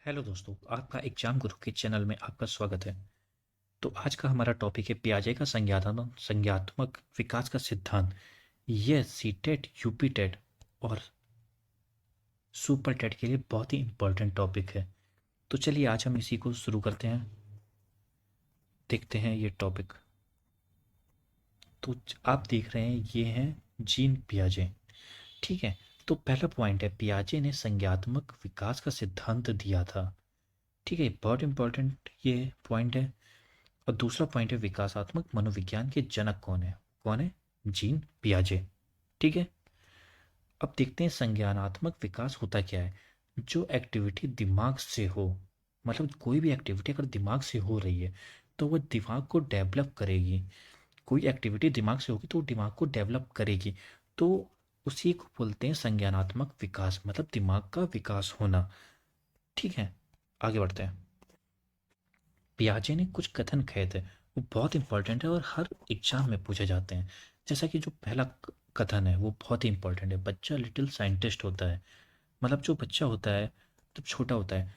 Hello दोस्तों, आपका exam गुरु के चैनल में आपका स्वागत है। तो आज का हमारा टॉपिक है पियाजे का संज्ञानात्मक विकास का सिद्धांत। यह सीटेट, यूपीटेट और सुपर टेट के लिए बहुत ही इंपॉर्टेंट टॉपिक है। तो चलिए आज हम इसी को शुरू करते हैं, देखते हैं ये टॉपिक। तो आप देख रहे हैं ये हैं जीन पियाजे। ठीक है। तो पहला पॉइंट है, पियाजे ने संज्ञात्मक विकास का सिद्धांत दिया था। ठीक है, बहुत इंपॉर्टेंट ये पॉइंट है। और दूसरा पॉइंट है, विकासात्मक मनोविज्ञान के जनक कौन है? कौन है? जीन पियाजे। ठीक है। अब देखते हैं संज्ञानात्मक विकास होता क्या है। जो एक्टिविटी दिमाग से हो, मतलब कोई भी एक्टिविटी अगर दिमाग से हो रही है तो वह दिमाग को डेवलप करेगी। कोई एक्टिविटी दिमाग से होगी तो वो दिमाग को डेवलप करेगी। तो उसी को बोलते हैं संज्ञानात्मक विकास, मतलब दिमाग का विकास होना। ठीक है, आगे बढ़ते हैं। पियाजे ने कुछ कथन कहे थे, वो बहुत इंपॉर्टेंट है और हर एग्जाम में पूछे जाते हैं। जैसा कि जो पहला कथन है वो बहुत ही इंपॉर्टेंट है, बच्चा लिटिल साइंटिस्ट होता है। मतलब जो बच्चा होता है जब छोटा होता है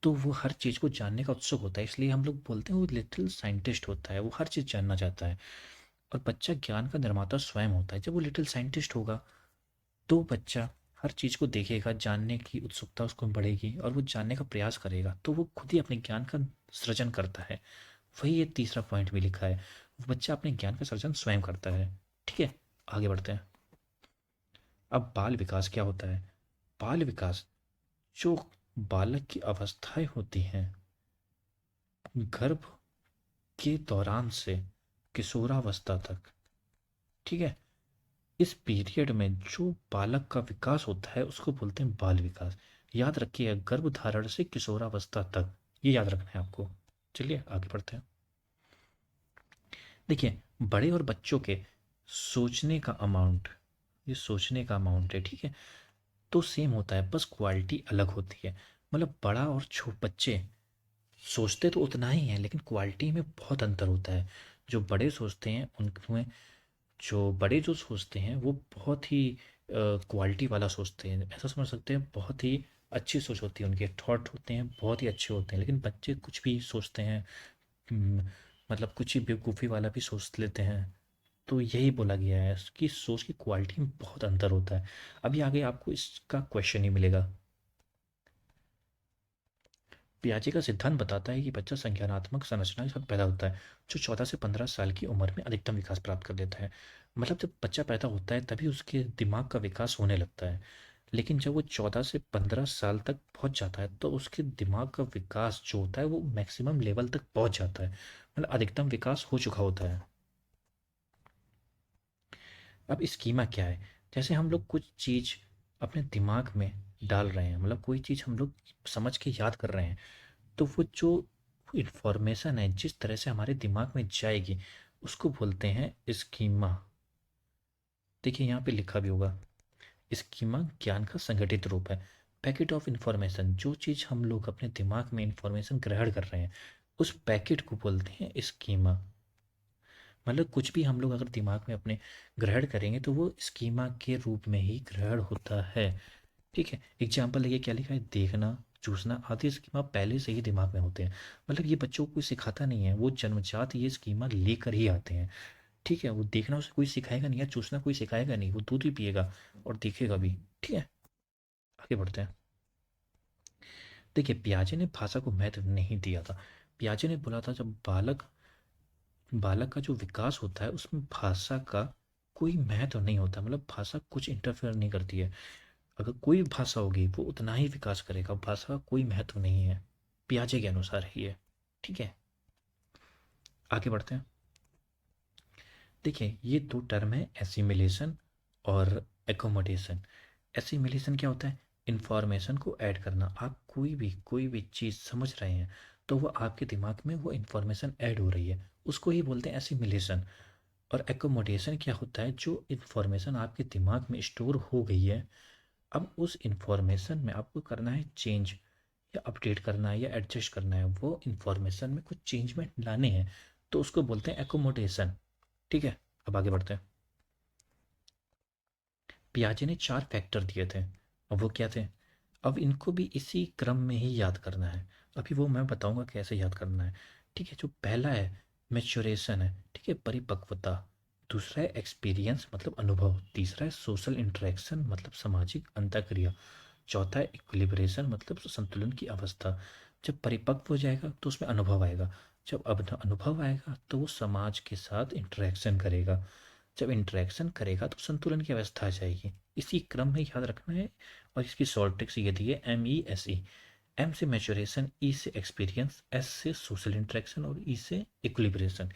तो वो हर चीज़ को जानने का उत्सुक होता है, इसलिए हम लोग बोलते हैं वो लिटिल साइंटिस्ट होता है, वो हर चीज़ जानना चाहता है। और बच्चा ज्ञान का निर्माता स्वयं होता है। जब वो लिटिल साइंटिस्ट होगा तो बच्चा हर चीज़ को देखेगा, जानने की उत्सुकता उसको बढ़ेगी और वो जानने का प्रयास करेगा, तो वो खुद ही अपने ज्ञान का सृजन करता है। वही ये तीसरा पॉइंट भी लिखा है, बच्चा अपने ज्ञान का सृजन स्वयं करता है। ठीक है, आगे बढ़ते हैं। अब बाल विकास क्या होता है? बाल विकास, जो बालक की अवस्थाएं होती हैं गर्भ के दौरान से किशोरावस्था तक, ठीक है, इस पीरियड में जो बालक का विकास होता है उसको बोलते हैं बाल विकास। याद रखिए, गर्भ धारण से किशोरावस्था तक, ये याद रखना है आपको। चलिए आगे बढ़ते हैं। देखिए, बड़े और बच्चों के सोचने का अमाउंट, ये सोचने का अमाउंट है, ठीक है, तो सेम होता है, बस क्वालिटी अलग होती है। मतलब बड़ा और छोटे बच्चे सोचते तो उतना ही है लेकिन क्वालिटी में बहुत अंतर होता है। जो बड़े सोचते हैं उनमें, जो बड़े जो सोचते हैं वो बहुत ही क्वालिटी वाला सोचते हैं, ऐसा समझ सकते हैं, बहुत ही अच्छी सोच होती है, उनके थॉट होते हैं बहुत ही अच्छे होते हैं। लेकिन बच्चे कुछ भी सोचते हैं, हम्म, मतलब कुछ ही बेवकूफ़ी वाला भी सोच लेते हैं। तो यही बोला गया है कि सोच की क्वालिटी में बहुत अंतर होता है। अभी आगे आपको इसका क्वेश्चन ही मिलेगा। पियाजे का सिद्धांत बताता है कि बच्चा संज्ञानात्मक संरचना के साथ पैदा होता है, जो 14 से 15 साल की उम्र में अधिकतम विकास प्राप्त कर लेता है। मतलब जब बच्चा पैदा होता है तभी उसके दिमाग का विकास होने लगता है, लेकिन जब वो 14 से 15 साल तक पहुंच जाता है तो उसके दिमाग का विकास जो होता है वो मैक्सिमम लेवल तक पहुंच जाता है, मतलब अधिकतम विकास हो चुका होता है। अब स्कीमा क्या है? जैसे हम लोग कुछ चीज़ अपने दिमाग में डाल रहे हैं, मतलब कोई चीज़ हम लोग समझ के याद कर रहे हैं, तो वो जो इन्फॉर्मेशन है जिस तरह से हमारे दिमाग में जाएगी उसको बोलते हैं स्कीमा। देखिए यहाँ पे लिखा भी होगा, स्कीमा ज्ञान का संगठित रूप है। पैकेट ऑफ इंफॉर्मेशन, जो चीज़ हम लोग अपने दिमाग में इंफॉर्मेशन ग्रहण कर रहे हैं उस पैकेट को बोलते हैं स्कीमा। मतलब कुछ भी हम लोग अगर दिमाग में अपने ग्रहण करेंगे तो वो स्कीमा के रूप में ही ग्रहण होता है। ठीक है, एग्जाम्पल देखिए क्या लिखा है, देखना, चूसना आदि स्कीमा पहले से ही दिमाग में होते हैं। मतलब ये बच्चों को कोई सिखाता नहीं है, वो जन्मजात ये स्कीमा लेकर ही आते हैं। ठीक है, वो देखना उसे कोई सिखाएगा नहीं, या चूसना कोई सिखाएगा नहीं, वो दूध ही पिएगा और देखेगा भी। ठीक है, आगे बढ़ते हैं। देखिए, पियाजे ने भाषा को महत्व नहीं दिया था। पियाजे ने बोला था जब बालक बालक का जो विकास होता है उसमें भाषा का कोई महत्व नहीं होता, मतलब भाषा कुछ इंटरफेयर नहीं करती है। अगर कोई भाषा होगी वो उतना ही विकास करेगा, भाषा का कोई महत्व नहीं है, पियाजे के अनुसार ही है। ठीक है, आगे बढ़ते हैं। देखिए, ये दो टर्म है, एसिमिलेशन और एकोमोडेशन। एसिमिलेशन क्या होता है? इंफॉर्मेशन को ऐड करना। आप कोई भी चीज़ समझ रहे हैं तो वो आपके दिमाग में वो इंफॉर्मेशन ऐड हो रही है, उसको ही बोलते हैं एसिमिलेशन। और एकोमोडेशन क्या होता है? जो इंफॉर्मेशन आपके दिमाग में स्टोर हो गई है, अब उस इंफॉर्मेशन में आपको करना है चेंज, या अपडेट करना है या एडजस्ट करना है, वो इंफॉर्मेशन में कुछ चेंजमेंट लाने हैं, तो उसको बोलते हैं एकोमोडेशन। ठीक है, अब आगे बढ़ते हैं। पियाजे ने 4 फैक्टर दिए थे, और वो क्या थे? अब इनको भी इसी क्रम में ही याद करना है। अभी वो मैं बताऊंगा कैसे याद करना है। ठीक है, जो पहला है मैच्योरेशन है, ठीक है, परिपक्वता। दूसरा है एक्सपीरियंस मतलब अनुभव। तीसरा है सोशल इंटरेक्शन मतलब सामाजिक अंतःक्रिया। चौथा है इक्विलिब्रेशन मतलब संतुलन की अवस्था। जब परिपक्व हो जाएगा तो उसमें अनुभव आएगा। जब अब अनुभव आएगा तो वो समाज के साथ इंटरेक्शन करेगा। जब इंटरेक्शन करेगा तो संतुलन की अवस्था आ जाएगी। इसी क्रम में याद रखना है। और इसकी शॉर्ट ट्रिक्स ये दी है MESE। एम से मैच्योरेशन, ई से एक्सपीरियंस, एस से सोशल इंटरेक्शन और ई से इक्विलिब्रेशन।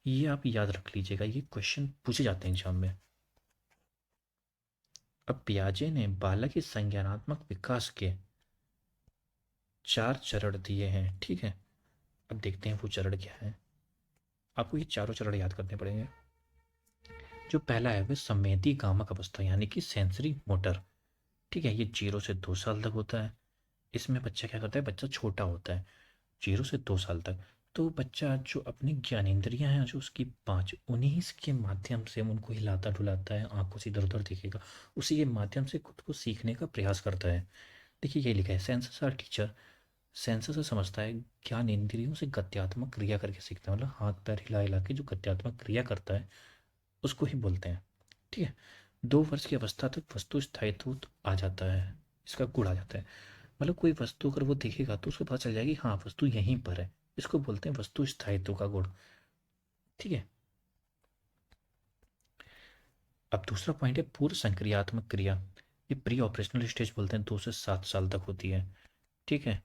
ये आप याद रख लीजिएगा, ये क्वेश्चन पूछे जाते हैं एग्जाम में। अब पियाजे ने बालक के संज्ञानात्मक विकास के 4 चरण दिए हैं। ठीक है, अब देखते हैं वो चरण क्या है। आपको ये चारों चरण याद करने पड़ेंगे। जो पहला है वह संवेदी गामक अवस्था यानी कि सेंसरी मोटर। ठीक है, ये 0 से 2 साल तक होता है। इसमें बच्चा क्या करता है, बच्चा छोटा होता है 0 से 2 साल तक। तो बच्चा जो अपनी ज्ञानेंद्रियां हैं, जो उसकी 5, उन्हीं के माध्यम से उनको हिलाता डुलाता है, आंखों से इधर उधर देखेगा, उसी के माध्यम से खुद को सीखने का प्रयास करता है। देखिए ये लिखा है, सेंसस आर टीचर। सेंसस से समझता है, ज्ञान इंद्रियों से गत्यात्मक क्रिया करके सीखता है, मतलब हाथ पैर हिला हिला के जो गत्यात्मक क्रिया करता है उसको ही बोलते हैं। ठीक है, 2 वर्ष की अवस्था तक वस्तु स्थायित्व आ जाता है, इसका गुण आ जाता है। मतलब कोई वस्तु अगर वो देखेगा तो उसको पता चल जाएगी हाँ वस्तु यहीं पर है। इसको बोलते हैं वस्तु स्थायित्व का गुण। ठीक है, अब दूसरा पॉइंट है पूर्व संक्रियात्मक क्रिया। ये प्री ऑपरेशनल स्टेज बोलते हैं, 2 से 7 साल तक होती है। ठीक है,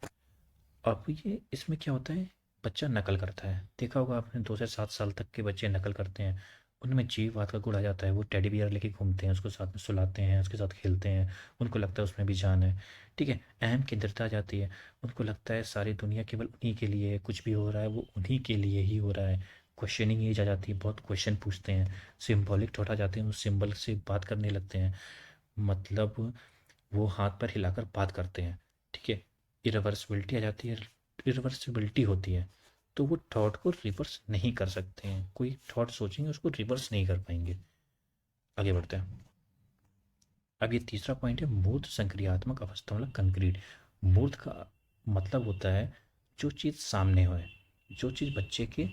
अब ये इसमें क्या होता है, बच्चा नकल करता है। देखा होगा आपने, 2 से 7 साल तक के बच्चे नकल करते हैं। उनमें जीववाद का गुण आ जाता है। वो टेडी बियर लेके घूमते हैं, उसको साथ में सुलाते हैं, उसके साथ खेलते हैं। उनको लगता है उसमें भी जान है। ठीक है, अहम केंद्रता आ जाती है। उनको लगता है सारी दुनिया केवल उन्हीं के लिए है, कुछ भी हो रहा है वो उन्हीं के लिए ही हो रहा है। क्वेश्चनिंग एज आ जाती है, बहुत क्वेश्चन पूछते हैं। सिम्बॉलिक थॉट आ जाते हैं, उस सिंबल से बात करने लगते हैं। मतलब वो हाथ पर हिलाकर बात करते हैं। ठीक है, इरिवर्सिबिलिटी आ जाती है। इरिवर्सिबिलिटी होती है, तो वो थॉट को रिवर्स नहीं कर सकते हैं। कोई थॉट सोचेंगे उसको रिवर्स नहीं कर पाएंगे। आगे बढ़ते हैं। अब ये तीसरा पॉइंट है मूर्त संक्रियात्मक अवस्था मतलब कंक्रीट। मूर्त का मतलब होता है जो चीज़ सामने हो, जो चीज़ बच्चे के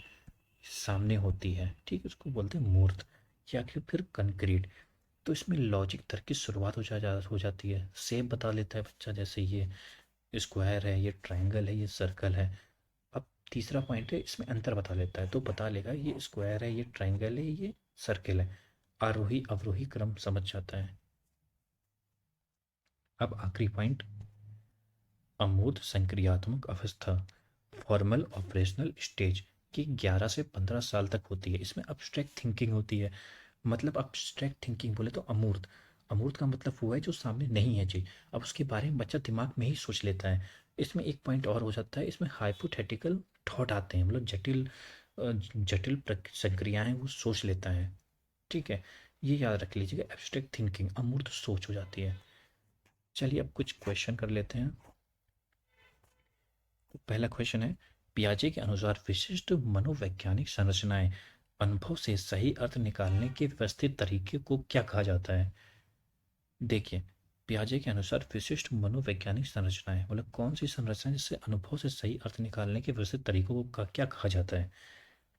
सामने होती है। ठीक है, उसको बोलते हैं मूर्त या फिर कंक्रीट। तो इसमें लॉजिक तर्क की शुरुआत हो जाती है। सेप बता लेता है बच्चा, जैसे ये स्क्वायर है, ये ट्रायंगल है, ये सर्कल है। अब तीसरा पॉइंट है, इसमें अंतर बता लेता है, तो बता लेगा ये स्क्वायर है, ये ट्रायंगल है, ये सर्कल है। आरोही अवरोही क्रम समझ जाता है। अब आखिरी पॉइंट, अमूर्त संक्रियात्मक अवस्था फॉर्मल ऑपरेशनल स्टेज की 11 से 15 साल तक होती है। इसमें अब्स्ट्रैक्ट थिंकिंग होती है। मतलब अब्स्ट्रैक्ट थिंकिंग बोले तो अमूर्त, अमूर्त का मतलब वो है जो सामने नहीं है चीज, अब उसके बारे में बच्चा दिमाग में ही सोच लेता है। इसमें एक पॉइंट और हो जाता है, इसमें हाइपोथेटिकल थॉट आते हैं, मतलब जटिल जटिल संक्रियाएं वो सोच लेता है। ठीक है, ये याद रख लीजिएगा, एब्स्ट्रैक्ट थिंकिंग अमूर्त सोच हो जाती है। चलिए अब कुछ क्वेश्चन कर लेते हैं। तो पहला क्वेश्चन है, पियाजे के अनुसार विशिष्ट मनोवैज्ञानिक संरचनाएं अनुभव से सही अर्थ निकालने के व्यवस्थित तरीके को क्या कहा जाता है। देखिए, पियाजे के अनुसार विशिष्ट मनोवैज्ञानिक संरचनाएं मतलब कौन सी संरचना जिससे अनुभव से सही अर्थ निकालने के व्यवस्थित तरीकों को क्या कहा जाता है।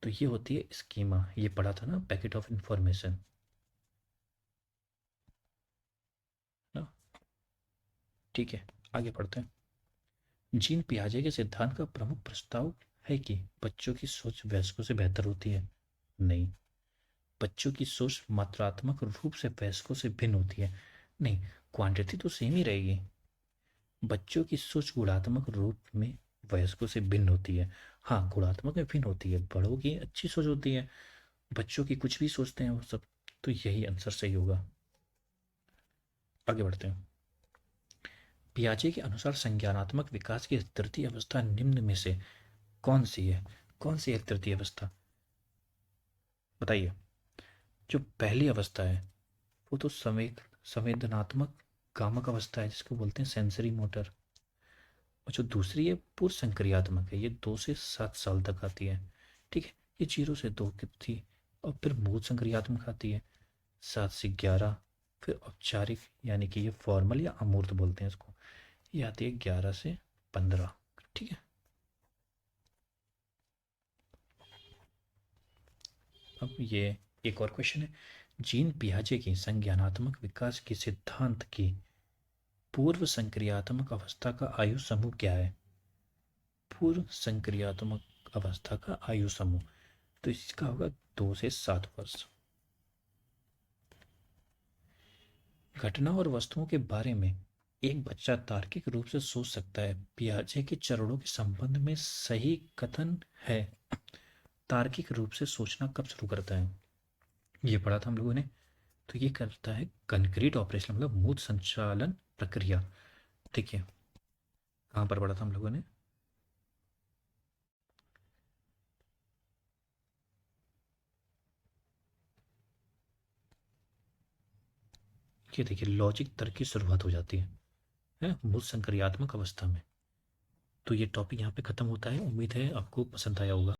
तो ये होती है स्कीमा, ये पढ़ा था ना, पैकेट ऑफ इंफॉर्मेशन ना। ठीक है, आगे पढ़ते हैं। जीन पियाजे के सिद्धांत का प्रमुख प्रस्ताव है कि बच्चों की सोच वयस्कों से बेहतर होती है। नहीं, बच्चों की सोच मात्रात्मक रूप से वयस्कों से भिन्न होती है। नहीं, क्वांटिटी तो सेम ही रहेगी। बच्चों की सोच गुणात्मक रूप में वयस्कों से भिन्न होती है। हाँ, गुणात्मक में भिन्न होती है, बड़ों की अच्छी सोच होती है, बच्चों की कुछ भी सोचते हैं वो सब। तो यही आंसर सही होगा। आगे बढ़ते हैं। पियाजे के अनुसार संज्ञानात्मक विकास की तृतीय अवस्था निम्न में से कौन सी है। कौन सी है तृतीय अवस्था, बताइए। जो पहली अवस्था है वो तो संवेदनात्मक कामक अवस्था है, जिसको बोलते हैं सेंसरी मोटर। और जो दूसरी है पूर्व संक्रियात्मक है, ये 2 से 7 साल तक आती है। ठीक है, ये 0 से 2 की थी। और फिर मूल संक्रियात्मक आती है 7 से 11। फिर औपचारिक यानी कि ये फॉर्मल या अमूर्त बोलते हैं इसको, ये आती है 11 से 15। ठीक है। अब ये एक और क्वेश्चन है। जीन पियाजे की संज्ञानात्मक विकास के सिद्धांत की पूर्व संक्रियात्मक अवस्था का आयु समूह क्या है? पूर्व संक्रियात्मक अवस्था का आयु समूह, तो इसका होगा 2 से 7 वर्ष। घटना और वस्तुओं के बारे में एक बच्चा तार्किक रूप से सोच सकता है। पियाजे के चरणों के संबंध में सही कथन है। तार्किक रूप से सोचना कब शुरू करता है? ये पढ़ा था हम लोगों ने। तो ये करता है कंक्रीट ऑपरेशन, मतलब मूल संचालन प्रक्रिया। देखिए कहाँ पर पढ़ा था हम लोगों ने? ये देखिए लॉजिक तर्क की शुरुआत हो जाती है मूल संक्रियात्मक अवस्था में। तो ये टॉपिक यहाँ पे खत्म होता है। उम्मीद है आपको पसंद आया होगा।